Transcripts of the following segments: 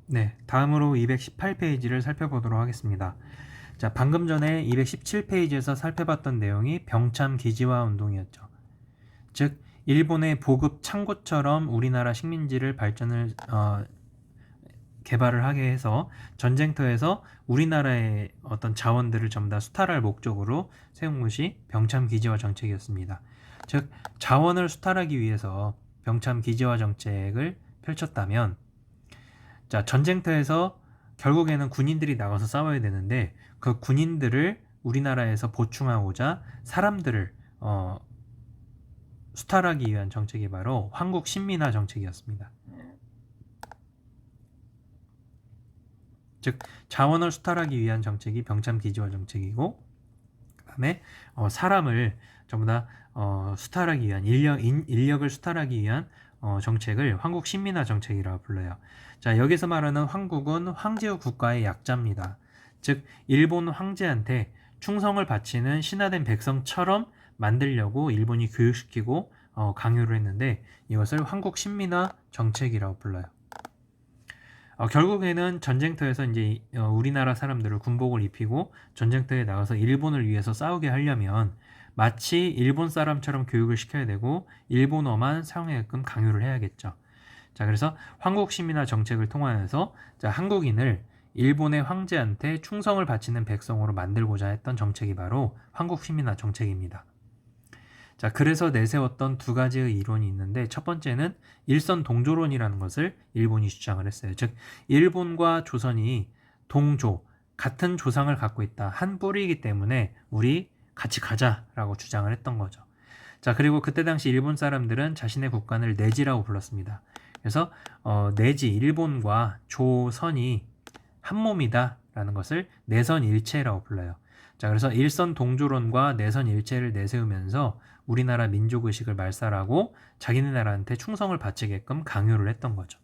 네, 다음으로 218페이지를 살펴보도록 하겠습니다. 자, 방금 전에 217페이지에서 살펴봤던 내용이 병참 기지화 운동이었죠. 즉, 일본의 보급 창고처럼 우리나라 식민지를 개발을 하게 해서 전쟁터에서 우리나라의 어떤 자원들을 전부 다 수탈할 목적으로 세운 것이 병참 기지화 정책이었습니다. 즉, 자원을 수탈하기 위해서 병참 기지화 정책을 펼쳤다면, 자, 전쟁터에서 결국에는 군인들이 나가서 싸워야 되는데 그 군인들을 우리나라에서 보충하고자 사람들을 수탈하기 위한 정책이 바로 황국 신민화 정책이었습니다. 즉, 자원을 수탈하기 위한 정책이 병참 기지화 정책이고, 그 다음에 사람을 전부 다 수탈하기 위한 인력을 수탈하기 위한 정책을 황국 신민화 정책이라고 불러요. 자, 여기서 말하는 황국은 황제후 국가의 약자입니다. 즉, 일본 황제한테 충성을 바치는 신하된 백성처럼 만들려고 일본이 교육시키고 강요를 했는데 이것을 황국 신민화 정책이라고 불러요. 결국에는 전쟁터에서 이제 우리나라 사람들을 군복을 입히고 전쟁터에 나가서 일본을 위해서 싸우게 하려면 마치 일본 사람처럼 교육을 시켜야 되고 일본어만 사용하게끔 강요를 해야겠죠. 자, 그래서 황국 시민화 정책을 통하여서 한국인을 일본의 황제한테 충성을 바치는 백성으로 만들고자 했던 정책이 바로 황국 시민화 정책입니다. 자, 그래서 내세웠던 두 가지의 이론이 있는데 첫 번째는 일선 동조론이라는 것을 일본이 주장을 했어요. 즉, 일본과 조선이 같은 조상을 갖고 있다. 한 뿌리이기 때문에 우리 같이 가자라고 주장을 했던 거죠. 자, 그리고 그때 당시 일본 사람들은 자신의 국간을 내지라고 불렀습니다. 그래서 내지, 일본과 조선이 한 몸이다라는 것을 내선일체라고 불러요. 자, 그래서 일선 동조론과 내선 일체를 내세우면서 우리나라 민족의식을 말살하고 자기네 나라한테 충성을 바치게끔 강요를 했던 거죠.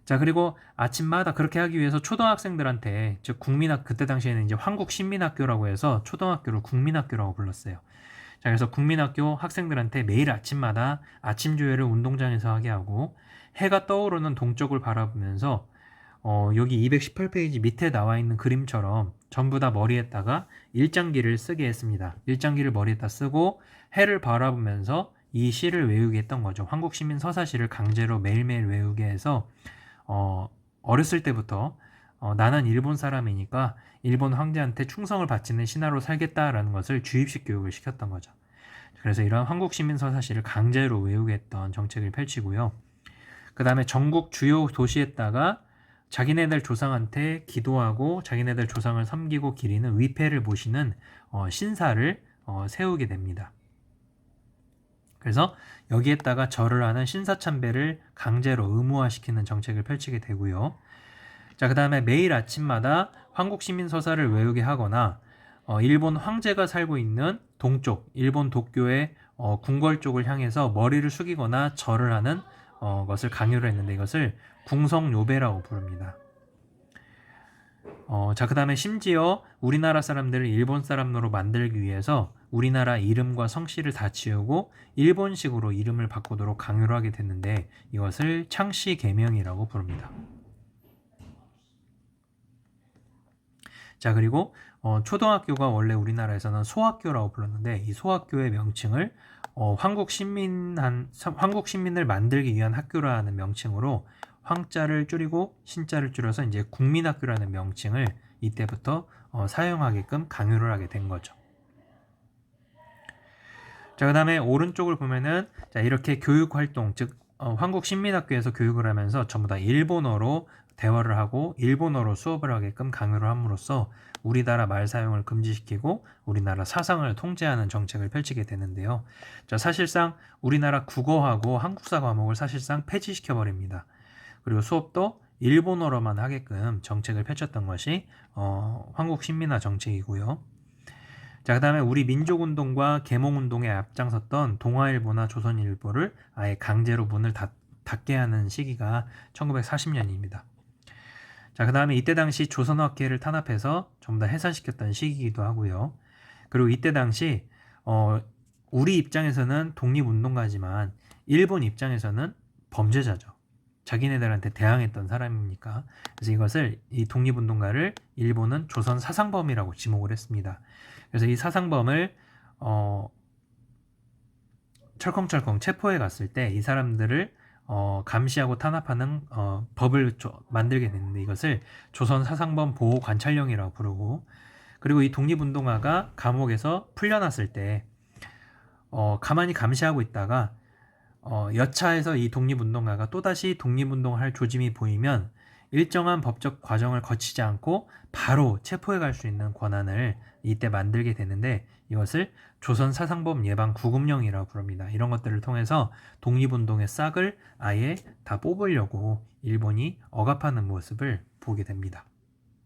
자, 그리고 아침마다 그렇게 하기 위해서 초등학생들한테, 즉 그때 당시에는 이제 황국 신민학교라고 해서 초등학교를 국민학교라고 불렀어요. 자, 그래서 국민학교 학생들한테 매일 아침마다 아침 조회를 운동장에서 하게 하고 해가 떠오르는 동쪽을 바라보면서 여기 218페이지 밑에 나와 있는 그림처럼 전부 다 머리에다가 일장기를 쓰게 했습니다. 일장기를 머리에다 쓰고 해를 바라보면서 이 시를 외우게 했던 거죠. 한국시민 서사시를 강제로 매일매일 외우게 해서 어렸을 때부터 나는 일본 사람이니까 일본 황제한테 충성을 바치는 신하로 살겠다라는 것을 주입식 교육을 시켰던 거죠. 그래서 이런 한국시민 서사시를 강제로 외우게 했던 정책을 펼치고요. 그 다음에 전국 주요 도시에다가 자기네들 조상한테 기도하고 자기네들 조상을 섬기고 기리는 위패를 모시는 신사를 세우게 됩니다. 그래서 여기에다가 절을 하는 신사참배를 강제로 의무화시키는 정책을 펼치게 되고요. 자, 그 다음에 매일 아침마다 황국시민서사를 외우게 하거나 일본 황제가 살고 있는 동쪽, 일본 도쿄의 궁궐 쪽을 향해서 머리를 숙이거나 절을 하는 것을 강요를 했는데 이것을 궁성요배라고 부릅니다. 자, 그 다음에 심지어 우리나라 사람들을 일본 사람으로 만들기 위해서 우리나라 이름과 성씨를 다 지우고 일본식으로 이름을 바꾸도록 강요를 하게 됐는데 이것을 창씨 계명이라고 부릅니다. 자, 그리고 초등학교가 원래 우리나라에서는 소학교라고 불렀는데 이 소학교의 명칭을 한국 시민을 만들기 위한 학교라는 명칭으로 황자를 줄이고 신자를 줄여서 이제 국민학교라는 명칭을 이때부터 사용하게끔 강요를 하게 된 거죠. 자, 그 다음에 오른쪽을 보면은 자, 이렇게 교육활동, 즉 한국신민학교에서 교육을 하면서 전부 다 일본어로 대화를 하고 일본어로 수업을 하게끔 강요를 함으로써 우리나라 말 사용을 금지시키고 우리나라 사상을 통제하는 정책을 펼치게 되는데요. 자, 사실상 우리나라 국어하고 한국사 과목을 사실상 폐지시켜버립니다. 그리고 수업도 일본어로만 하게끔 정책을 펼쳤던 것이 한국신민화 정책이고요. 자, 그 다음에 우리 민족운동과 계몽운동에 앞장섰던 동아일보나 조선일보를 아예 강제로 문을 닫게 하는 시기가 1940년입니다. 자, 그 다음에 이때 당시 조선어학회를 탄압해서 전부 다 해산시켰던 시기이기도 하고요. 그리고 이때 당시 우리 입장에서는 독립운동가지만 일본 입장에서는 범죄자죠. 자기네들한테 대항했던 사람이니까. 그래서 이것을 이 독립운동가를 일본은 조선 사상범이라고 지목을 했습니다. 그래서 이 사상범을 철컹철컹 체포해 갔을 때 이 사람들을 감시하고 탄압하는 법을 만들게 됐는데 이것을 조선 사상범 보호 관찰령이라고 부르고, 그리고 이 독립운동가가 감옥에서 풀려났을 때 가만히 감시하고 있다가 여차해서 이 독립운동가가 또다시 독립운동을 할 조짐이 보이면 일정한 법적 과정을 거치지 않고 바로 체포해 갈 수 있는 권한을 이때 만들게 되는데 이것을 조선 사상범 예방 구금령이라고 부릅니다. 이런 것들을 통해서 독립운동의 싹을 아예 다 뽑으려고 일본이 억압하는 모습을 보게 됩니다.